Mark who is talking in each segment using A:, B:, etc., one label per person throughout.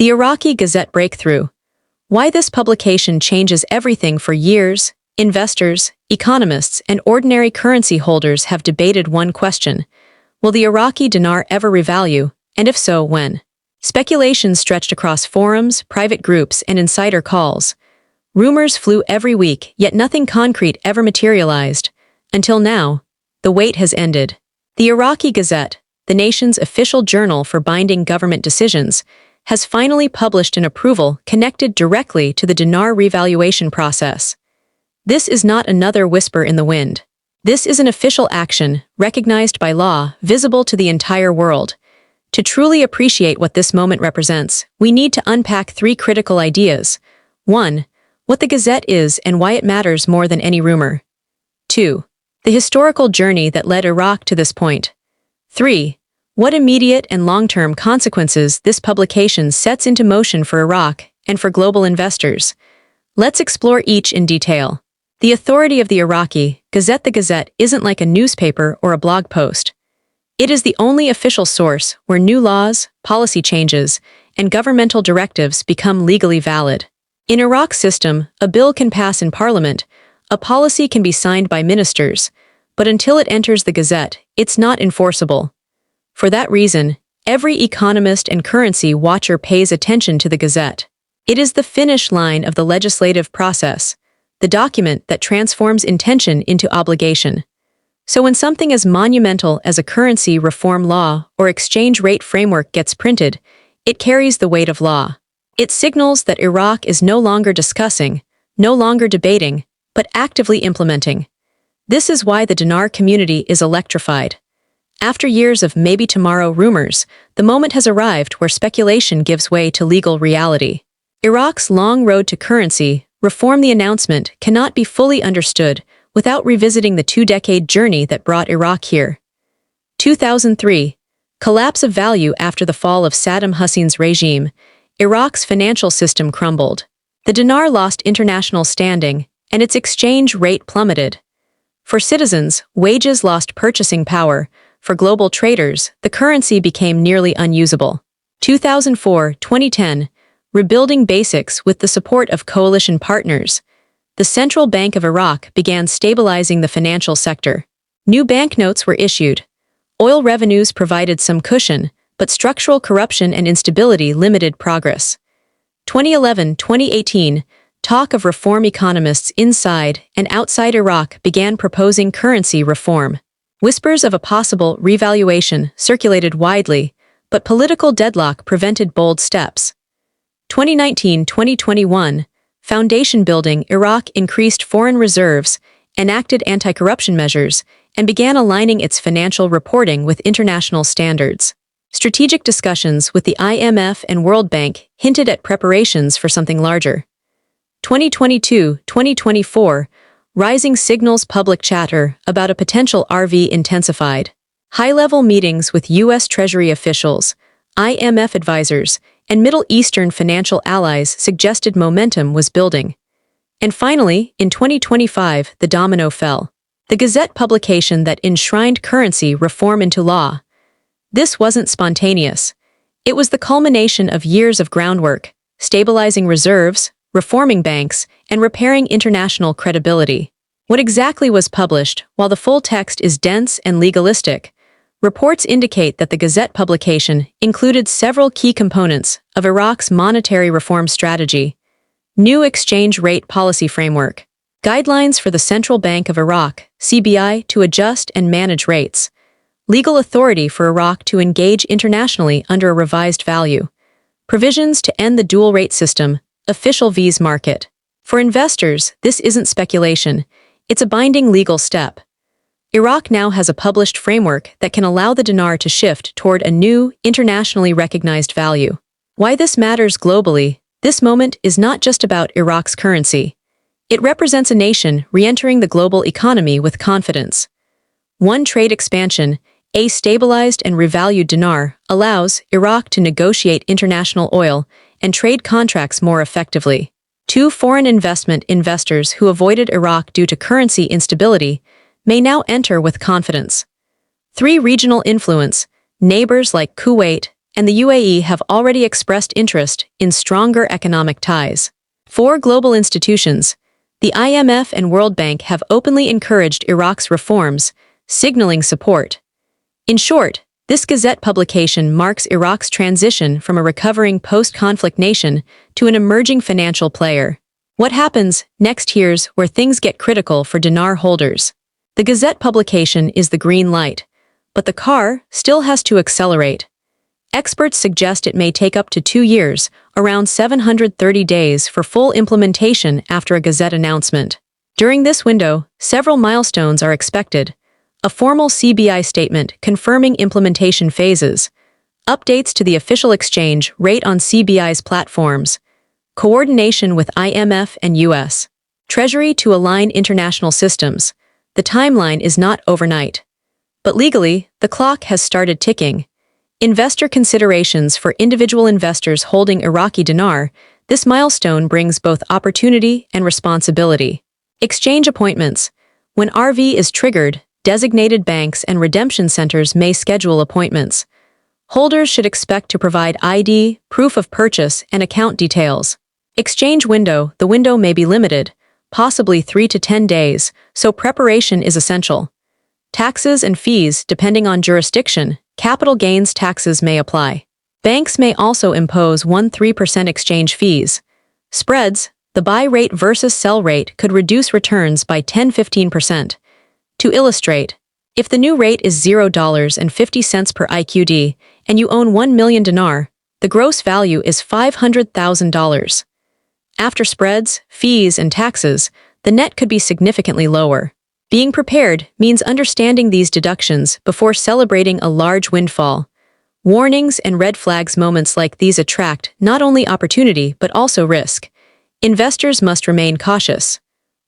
A: The Iraqi Gazette breakthrough. Why this publication changes everything for years, investors, economists, and ordinary currency holders have debated one question. Will the Iraqi dinar ever revalue, and if so, when? Speculation stretched across forums, private groups, and insider calls. Rumors flew every week, yet nothing concrete ever materialized. Until now, the wait has ended. The Iraqi Gazette, the nation's official journal for binding government decisions, has finally published an approval connected directly to the dinar revaluation process. This is not another whisper in the wind. This is an official action, recognized by law, visible to the entire world. To truly appreciate what this moment represents, we need to unpack three critical ideas. 1. What the Gazette is and why it matters more than any rumor. 2. The historical journey that led Iraq to this point. 3. What immediate and long-term consequences this publication sets into motion for Iraq and for global investors. Let's explore each in detail. The authority of the Iraqi Gazette. The Gazette isn't like a newspaper or a blog post. It is the only official source where new laws, policy changes, and governmental directives become legally valid. In Iraq's system, a bill can pass in parliament, a policy can be signed by ministers, but until it enters the Gazette, it's not enforceable. For that reason, every economist and currency watcher pays attention to the Gazette. It is the finish line of the legislative process, the document that transforms intention into obligation. So when something as monumental as a currency reform law or exchange rate framework gets printed, it carries the weight of law. It signals that Iraq is no longer discussing, no longer debating, but actively implementing. This is why the dinar community is electrified. After years of maybe tomorrow rumors, the moment has arrived where speculation gives way to legal reality. Iraq's long road to currency reform. The announcement cannot be fully understood without revisiting the two-decade journey that brought Iraq here. 2003. Collapse of value. After the fall of Saddam Hussein's regime, Iraq's financial system crumbled. The dinar lost international standing, and its exchange rate plummeted. For citizens, wages lost purchasing power. For global traders, the currency became nearly unusable. 2004-2010. Rebuilding basics. With the support of coalition partners, the Central Bank of Iraq began stabilizing the financial sector. New banknotes were issued. Oil revenues provided some cushion, but structural corruption and instability limited progress. 2011-2018. Talk of reform. Economists inside and outside Iraq began proposing currency reform. Whispers of a possible revaluation circulated widely, but political deadlock prevented bold steps. 2019-2021. Foundation building. Iraq increased foreign reserves, enacted anti-corruption measures, and began aligning its financial reporting with international standards. Strategic discussions with the IMF and World Bank hinted at preparations for something larger. 2022-2024. Rising signals. Public chatter about a potential RV intensified. High-level meetings with U.S. Treasury officials, IMF advisors, and Middle Eastern financial allies suggested momentum was building. And finally, in 2025, the domino fell. The Gazette publication that enshrined currency reform into law. This wasn't spontaneous. It was the culmination of years of groundwork, stabilizing reserves, reforming banks, and repairing international credibility. What exactly was published? While the full text is dense and legalistic, reports indicate that the Gazette publication included several key components of Iraq's monetary reform strategy: new exchange rate policy framework, guidelines for the Central Bank of Iraq, CBI, to adjust and manage rates, legal authority for Iraq to engage internationally under a revised value, provisions to end the dual rate system, official V's market. For investors, this isn't speculation, it's a binding legal step. Iraq now has a published framework that can allow the dinar to shift toward a new, internationally recognized value. Why this matters globally? This moment is not just about Iraq's currency. It represents a nation re-entering the global economy with confidence. One, trade expansion. A stabilized and revalued dinar allows Iraq to negotiate international oil and trade contracts more effectively. 2, foreign investment. Investors who avoided Iraq due to currency instability may now enter with confidence. 3, regional influence. Neighbors like Kuwait and the UAE have already expressed interest in stronger economic ties. 4 global institutions, the IMF and World Bank, have openly encouraged Iraq's reforms, signaling support. In short, this Gazette publication marks Iraq's transition from a recovering post-conflict nation to an emerging financial player. What happens next? Here's where things get critical for dinar holders. The Gazette publication is the green light, but the car still has to accelerate. Experts suggest it may take up to 2 years, around 730 days for full implementation after a Gazette announcement. During this window, several milestones are expected. A formal CBI statement confirming implementation phases, updates to the official exchange rate on CBI's platforms, coordination with IMF and US Treasury to align international systems. The timeline is not overnight. But legally, the clock has started ticking. Investor considerations for individual investors holding Iraqi Dinar. This milestone brings both opportunity and responsibility. Exchange appointments. When RV is triggered, designated banks and redemption centers may schedule appointments. Holders should expect to provide ID, proof of purchase, and account details. Exchange window. The window may be limited, possibly 3 to 10 days, so preparation is essential. Taxes and fees. Depending on jurisdiction, capital gains taxes may apply. Banks may also impose 1-3% exchange fees. Spreads. The buy rate versus sell rate could reduce returns by 10-15%. To illustrate, if the new rate is $0.50 per IQD and you own 1 million dinar, the gross value is $500,000. After spreads, fees, and taxes, the net could be significantly lower. Being prepared means understanding these deductions before celebrating a large windfall. Warnings and red flags. Moments like these attract not only opportunity but also risk. Investors must remain cautious.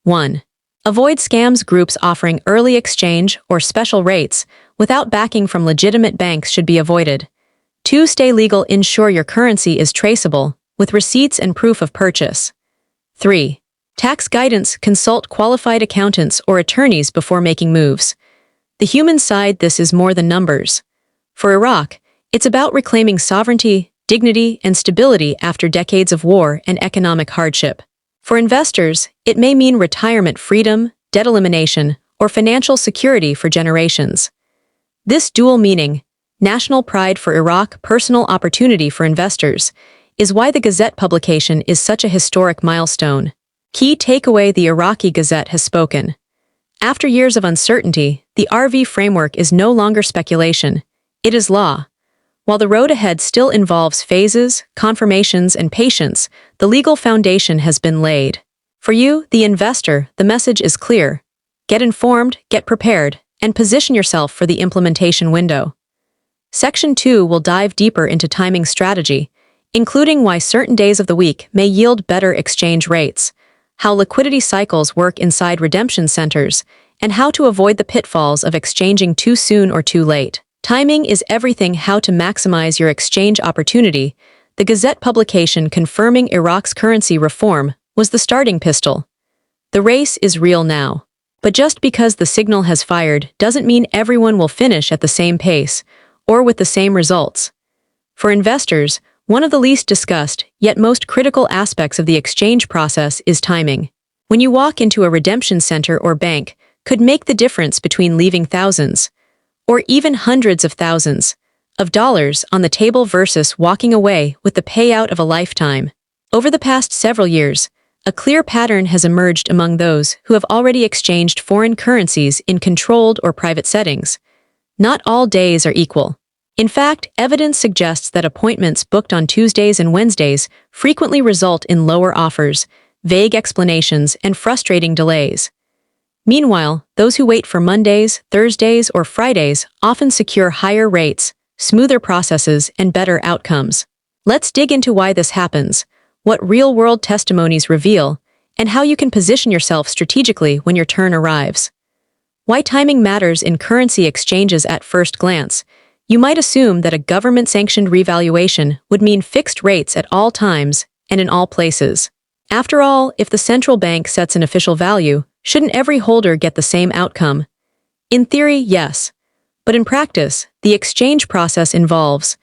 A: 1. Avoid scams. Groups offering early exchange or special rates without backing from legitimate banks should be avoided. 2. Stay legal. Ensure your currency is traceable, with receipts and proof of purchase. 3. Tax guidance. Consult qualified accountants or attorneys before making moves. The human side. This is more than numbers. For Iraq, it's about reclaiming sovereignty, dignity, and stability after decades of war and economic hardship. For investors, it may mean retirement freedom, debt elimination, or financial security for generations. This dual meaning, national pride for Iraq, personal opportunity for investors, is why the Gazette publication is such a historic milestone. Key takeaway: the Iraqi Gazette has spoken. After years of uncertainty, the RV framework is no longer speculation, it is law. While the road ahead still involves phases, confirmations, and patience, the legal foundation has been laid. For you, the investor, the message is clear. Get informed, get prepared, and position yourself for the implementation window. Section 2 will dive deeper into timing strategy, including why certain days of the week may yield better exchange rates, how liquidity cycles work inside redemption centers, and how to avoid the pitfalls of exchanging too soon or too late. Timing is everything. How to maximize your exchange opportunity. The Gazette publication confirming Iraq's currency reform was the starting pistol. The race is real now. But just because the signal has fired doesn't mean everyone will finish at the same pace or with the same results. For investors, one of the least discussed, yet most critical aspects of the exchange process is timing. When you walk into a redemption center or bank, could make the difference between leaving thousands, or even hundreds of thousands, of dollars on the table versus walking away with the payout of a lifetime. Over the past several years, a clear pattern has emerged among those who have already exchanged foreign currencies in controlled or private settings. Not all days are equal. In fact, evidence suggests that appointments booked on Tuesdays and Wednesdays frequently result in lower offers, vague explanations, and frustrating delays. Meanwhile, those who wait for Mondays, Thursdays, or Fridays often secure higher rates, smoother processes, and better outcomes. Let's dig into why this happens, what real-world testimonies reveal, and how you can position yourself strategically when your turn arrives. Why timing matters in currency exchanges. At first glance, you might assume that a government-sanctioned revaluation would mean fixed rates at all times and in all places. After all, if the central bank sets an official value, shouldn't every holder get the same outcome? In theory, yes. But in practice, the exchange process involves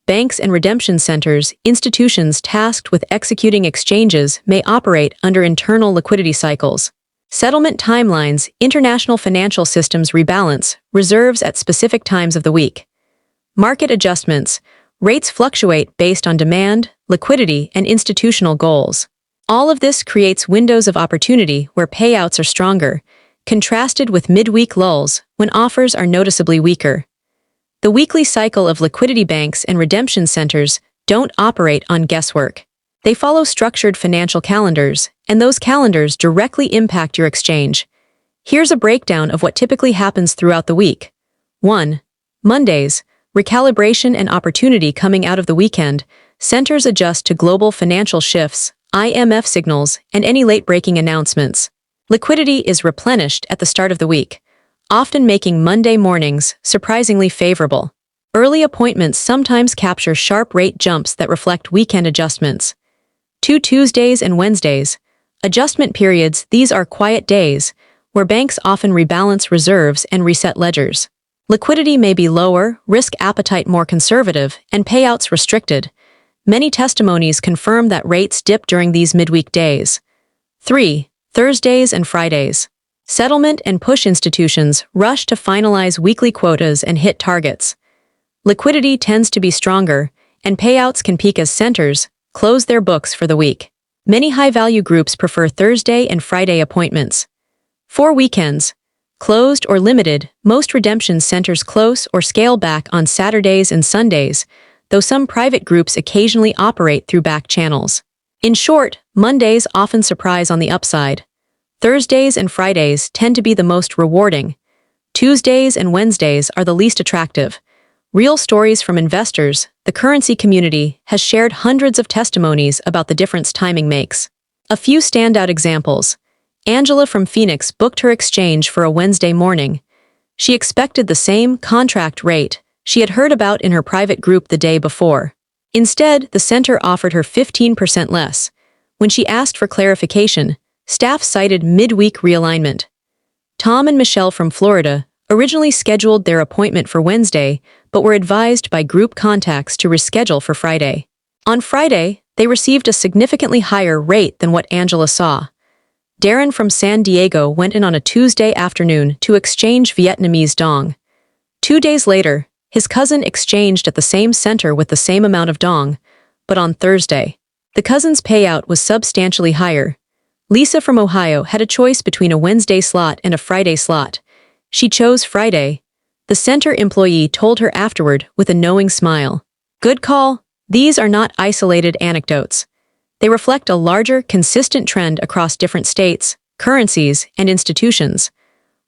A: banks and redemption centers, institutions tasked with executing exchanges may operate under internal liquidity cycles. Settlement timelines, international financial systems rebalance, reserves at specific times of the week. Market adjustments, rates fluctuate based on demand, liquidity, and institutional goals. All of this creates windows of opportunity where payouts are stronger, contrasted with midweek lulls when offers are noticeably weaker. The weekly cycle of liquidity banks and redemption centers don't operate on guesswork. They follow structured financial calendars, and those calendars directly impact your exchange. Here's a breakdown of what typically happens throughout the week. 1. Mondays, recalibration and opportunity coming out of the weekend. Centers adjust to global financial shifts, IMF signals, and any late-breaking announcements. Liquidity is replenished at the start of the week, often making Monday mornings surprisingly favorable. Early appointments sometimes capture sharp rate jumps that reflect weekend adjustments. 2 Tuesdays and Wednesdays, adjustment periods. These are quiet days, where banks often rebalance reserves and reset ledgers. Liquidity may be lower, risk appetite more conservative, and payouts restricted. Many testimonies confirm that rates dip during these midweek days. 3. Thursdays and Fridays. Settlement and push institutions rush to finalize weekly quotas and hit targets. Liquidity tends to be stronger, and payouts can peak as centers close their books for the week. Many high-value groups prefer Thursday and Friday appointments. 4 weekends. Closed or limited, most redemption centers close or scale back on Saturdays and Sundays, though some private groups occasionally operate through back channels. In short, Mondays often surprise on the upside. Thursdays and Fridays tend to be the most rewarding. Tuesdays and Wednesdays are the least attractive. Real stories from investors, the currency community has shared hundreds of testimonies about the difference timing makes. A few standout examples. Angela from Phoenix booked her exchange for a Wednesday morning. She expected the same contract rate she had heard about in her private group the day before. Instead, the center offered her 15% less. When she asked for clarification, staff cited midweek realignment. Tom and Michelle from Florida originally scheduled their appointment for Wednesday, but were advised by group contacts to reschedule for Friday. On Friday, they received a significantly higher rate than what Angela saw. Darren from San Diego went in on a Tuesday afternoon to exchange Vietnamese dong. 2 days later, his cousin exchanged at the same center with the same amount of dong, but on Thursday. The cousin's payout was substantially higher. Lisa from Ohio had a choice between a Wednesday slot and a Friday slot. She chose Friday. The center employee told her afterward with a knowing smile. Good call. These are not isolated anecdotes. They reflect a larger, consistent trend across different states, currencies, and institutions.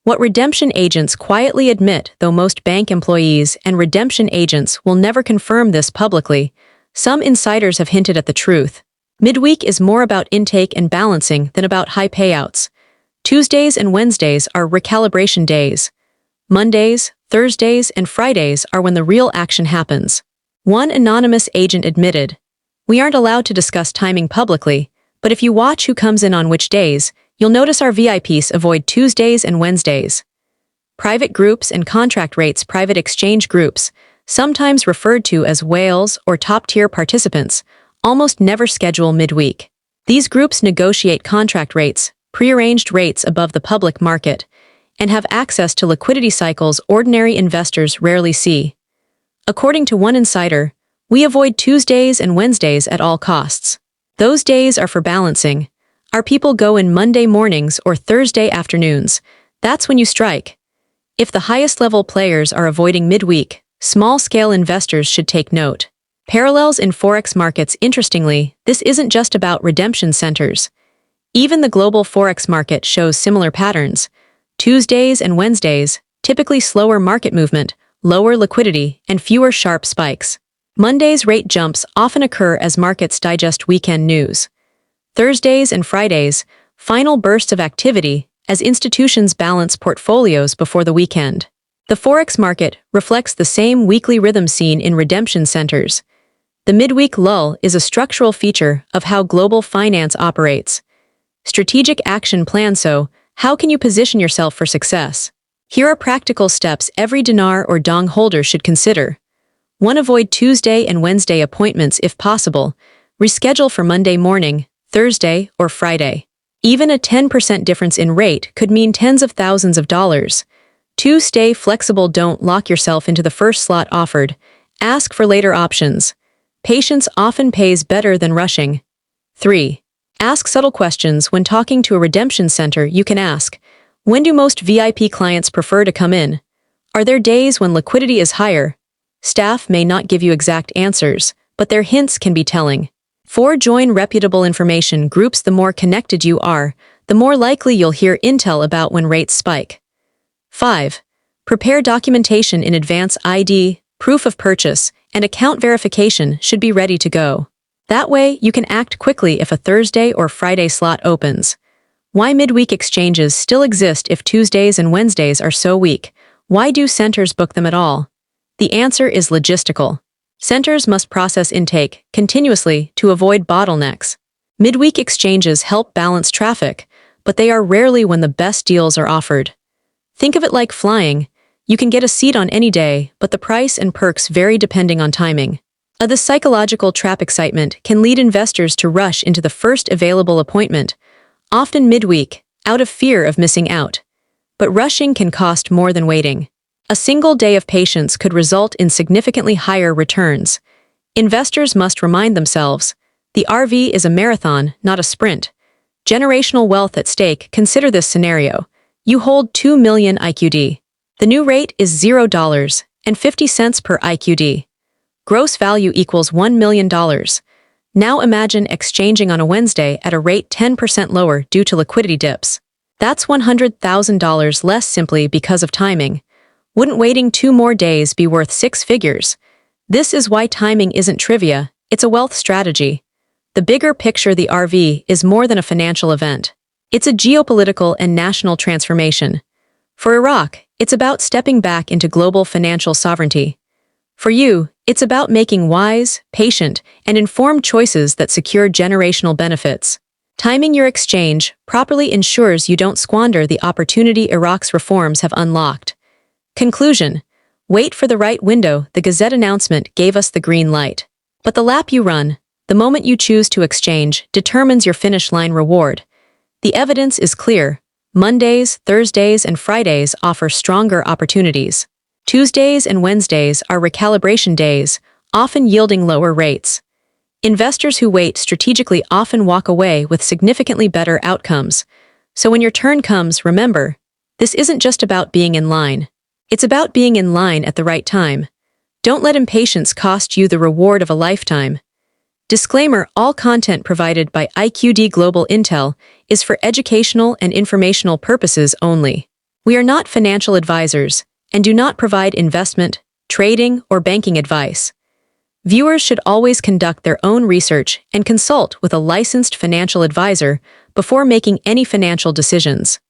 A: What redemption agents quietly admit, though most bank employees and redemption agents will never confirm this publicly, some insiders have hinted at the truth. Midweek is more about intake and balancing than about high payouts. Tuesdays and Wednesdays are recalibration days. Mondays, Thursdays, and Fridays are when the real action happens. One anonymous agent admitted, "We aren't allowed to discuss timing publicly, but if you watch who comes in on which days, you'll notice our VIPs avoid Tuesdays and Wednesdays." Private groups and contract rates. Private exchange groups, sometimes referred to as whales or top-tier participants, almost never schedule midweek. These groups negotiate contract rates, prearranged rates above the public market, and have access to liquidity cycles ordinary investors rarely see. According to one insider, "We avoid Tuesdays and Wednesdays at all costs. Those days are for balancing. Our people go in Monday mornings or Thursday afternoons. That's when you strike." If the highest-level players are avoiding midweek, small-scale investors should take note. Parallels in Forex markets. Interestingly, this isn't just about redemption centers. Even the global Forex market shows similar patterns. Tuesdays and Wednesdays, typically slower market movement, lower liquidity, and fewer sharp spikes. Mondays' rate jumps often occur as markets digest weekend news. Thursdays and Fridays, final bursts of activity as institutions balance portfolios before the weekend. The Forex market reflects the same weekly rhythm seen in redemption centers. The midweek lull is a structural feature of how global finance operates. Strategic action plan. So, how can you position yourself for success? Here are practical steps every dinar or dong holder should consider. 1. Avoid Tuesday and Wednesday appointments if possible. Reschedule for Monday morning, Thursday, or Friday. Even a 10% difference in rate could mean tens of thousands of dollars. 2. Stay flexible. Don't lock yourself into the first slot offered. Ask for later options. Patience often pays better than rushing. 3. Ask subtle questions. When talking to a redemption center, you can ask, when do most VIP clients prefer to come in? Are there days when liquidity is higher? Staff may not give you exact answers, but their hints can be telling. 4. Join reputable information groups. The more connected you are, the more likely you'll hear intel about when rates spike. 5. Prepare documentation in advance. ID, proof of purchase, and account verification should be ready to go. That way, you can act quickly if a Thursday or Friday slot opens. Why midweek exchanges still exist if Tuesdays and Wednesdays are so weak? Why do centers book them at all? The answer is logistical. Centers must process intake continuously to avoid bottlenecks. Midweek exchanges help balance traffic, but they are rarely when the best deals are offered. Think of it like flying. You can get a seat on any day, but the price and perks vary depending on timing. The psychological trap excitement can lead investors to rush into the first available appointment, often midweek, out of fear of missing out. But rushing can cost more than waiting. A single day of patience could result in significantly higher returns. Investors must remind themselves, the RV is a marathon, not a sprint. Generational wealth at stake. Consider this scenario. You hold 2 million IQD. The new rate is $0.50 per IQD. Gross value equals $1 million. Now imagine exchanging on a Wednesday at a rate 10% lower due to liquidity dips. That's $100,000 less simply because of timing. Wouldn't waiting 2 more days be worth 6 figures? This is why timing isn't trivia, it's a wealth strategy. The bigger picture, the RV is more than a financial event. It's a geopolitical and national transformation. For Iraq, it's about stepping back into global financial sovereignty. For you, it's about making wise, patient, and informed choices that secure generational benefits. Timing your exchange properly ensures you don't squander the opportunity Iraq's reforms have unlocked. Conclusion: wait for the right window. The Gazette announcement gave us the green light. But the lap you run, the moment you choose to exchange, determines your finish line reward. The evidence is clear. Mondays, Thursdays, and Fridays offer stronger opportunities. Tuesdays and Wednesdays are recalibration days, often yielding lower rates. Investors who wait strategically often walk away with significantly better outcomes. So when your turn comes, remember, this isn't just about being in line. It's about being in line at the right time. Don't let impatience cost you the reward of a lifetime. Disclaimer: all content provided by IQD Global Intel is for educational and informational purposes only. We are not financial advisors and do not provide investment, trading, or banking advice. Viewers should always conduct their own research and consult with a licensed financial advisor before making any financial decisions.